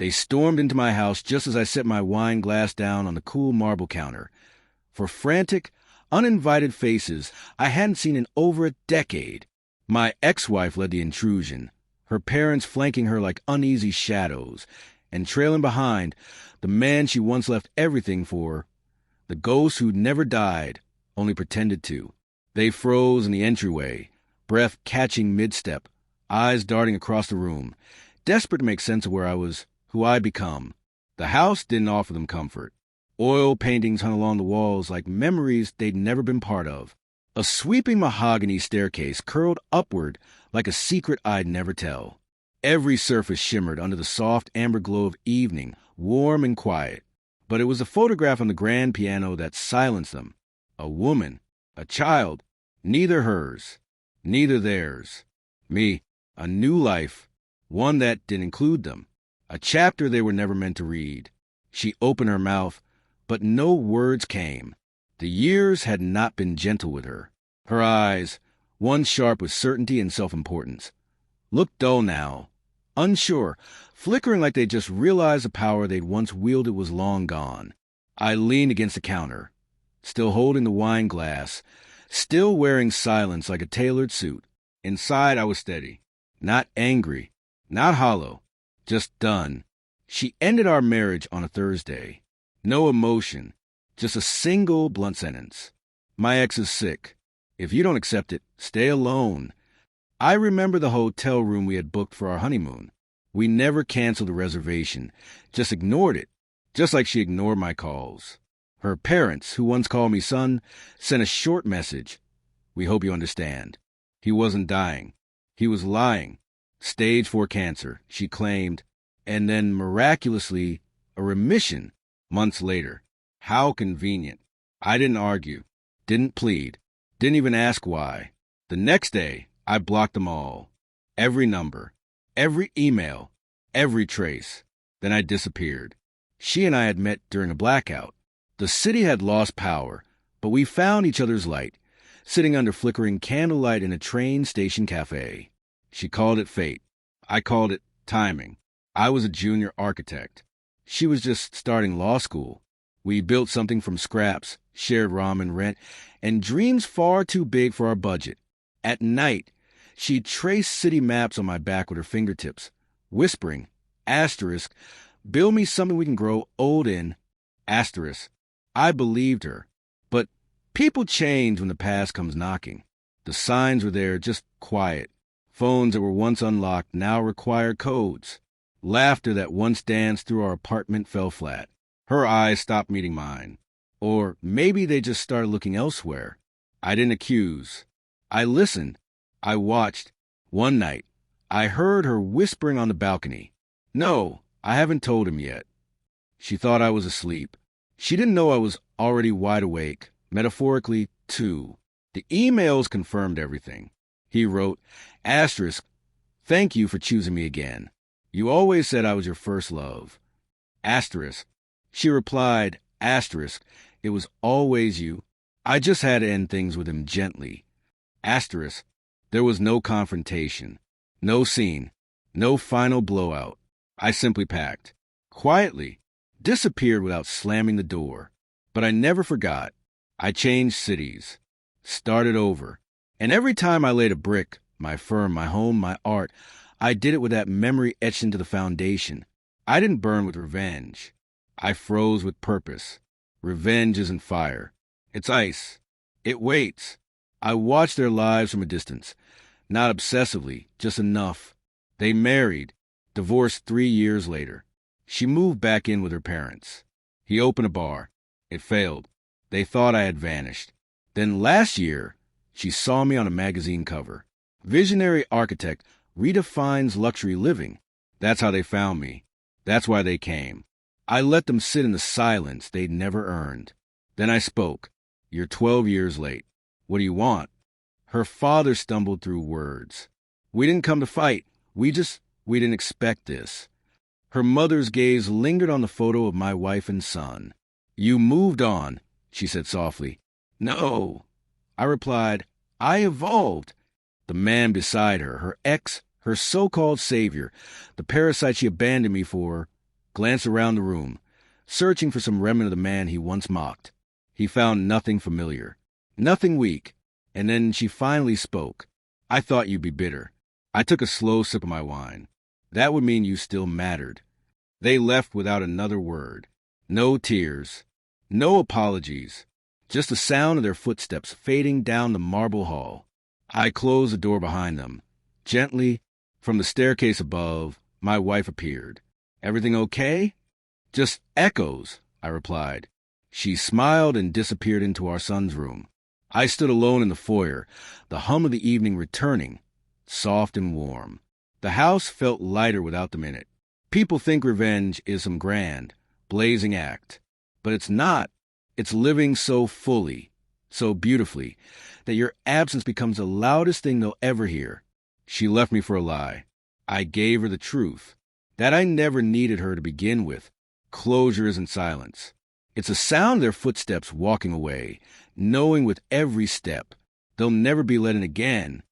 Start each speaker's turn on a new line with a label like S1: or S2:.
S1: They stormed into my house just as I set my wine glass down on the cool marble counter. For frantic, uninvited faces I hadn't seen in over a decade. My ex-wife led the intrusion, her parents flanking her like uneasy shadows, and trailing behind, the man she once left everything for, the ghost who'd never died, only pretended to. They froze in the entryway, breath catching mid-step, eyes darting across the room, desperate to make sense of where I was, who I'd become. The house didn't offer them comfort. Oil paintings hung along the walls like memories they'd never been part of. A sweeping mahogany staircase curled upward like a secret I'd never tell. Every surface shimmered under the soft amber glow of evening, warm and quiet. But it was a photograph on the grand piano that silenced them. A woman, a child, neither hers, neither theirs. Me, a new life, one that didn't include them. A chapter they were never meant to read. She opened her mouth, but no words came. The years had not been gentle with her. Her eyes, one sharp with certainty and self-importance, looked dull now, unsure, flickering like they just realized the power they'd once wielded was long gone. I leaned against the counter, still holding the wine glass, still wearing silence like a tailored suit. Inside I was steady, not angry, not hollow, just done. She ended our marriage on a Thursday. No emotion, just a single blunt sentence. My ex is sick. If you don't accept it, stay alone. I remember the hotel room we had booked for our honeymoon. We never canceled the reservation, just ignored it, just like she ignored my calls. Her parents, who once called me son, sent a short message. We hope you understand. He wasn't dying. He was lying. Stage 4 cancer, she claimed, and then miraculously a remission months later. How convenient. I didn't argue, didn't plead, didn't even ask why. The next day, I blocked them all. Every number, every email, every trace. Then I disappeared. She and I had met during a blackout. The city had lost power, but we found each other's light, sitting under flickering candlelight in a train station cafe. She called it fate. I called it timing. I was a junior architect. She was just starting law school. We built something from scraps, shared ramen rent, and dreams far too big for our budget. At night, she'd trace city maps on my back with her fingertips, whispering, asterisk, build me something we can grow old in, asterisk. I believed her. But people change when the past comes knocking. The signs were there, just quiet. Phones that were once unlocked now required codes. Laughter that once danced through our apartment fell flat. Her eyes stopped meeting mine. Or maybe they just started looking elsewhere. I didn't accuse. I listened. I watched. One night, I heard her whispering on the balcony. No, I haven't told him yet. She thought I was asleep. She didn't know I was already wide awake, metaphorically, too. The emails confirmed everything. He wrote, asterisk, thank you for choosing me again. You always said I was your first love. Asterisk. She replied, asterisk, it was always you. I just had to end things with him gently. Asterisk. There was no confrontation, no scene, no final blowout. I simply packed. Quietly. Disappeared without slamming the door. But I never forgot. I changed cities. Started over. And every time I laid a brick, my firm, my home, my art, I did it with that memory etched into the foundation. I didn't burn with revenge. I froze with purpose. Revenge isn't fire. It's ice. It waits. I watched their lives from a distance. Not obsessively, just enough. They married. Divorced 3 years later. She moved back in with her parents. He opened a bar. It failed. They thought I had vanished. Then last year, she saw me on a magazine cover. Visionary architect redefines luxury living. That's how they found me. That's why they came. I let them sit in the silence they'd never earned. Then I spoke. You're 12 years late. What do you want? Her father stumbled through words. We didn't come to fight. We didn't expect this. Her mother's gaze lingered on the photo of my wife and son. You moved on, she said softly. No. I replied, I evolved. The man beside her, her ex, her so-called savior, the parasite she abandoned me for, glanced around the room, searching for some remnant of the man he once mocked. He found nothing familiar, nothing weak, and then she finally spoke. "I thought you'd be bitter." I took a slow sip of my wine. "That would mean you still mattered." They left without another word. No tears, no apologies, just the sound of their footsteps fading down the marble hall. I closed the door behind them. Gently, from the staircase above, my wife appeared. "Everything okay?" "Just echoes," I replied. She smiled and disappeared into our son's room. I stood alone in the foyer, the hum of the evening returning, soft and warm. The house felt lighter without them in it. People think revenge is some grand, blazing act. But it's not. It's living so fully, so beautifully, that your absence becomes the loudest thing they'll ever hear. She left me for a lie. I gave her the truth. That I never needed her to begin with. Closure isn't silence. It's the sound of their footsteps walking away, knowing with every step they'll never be let in again,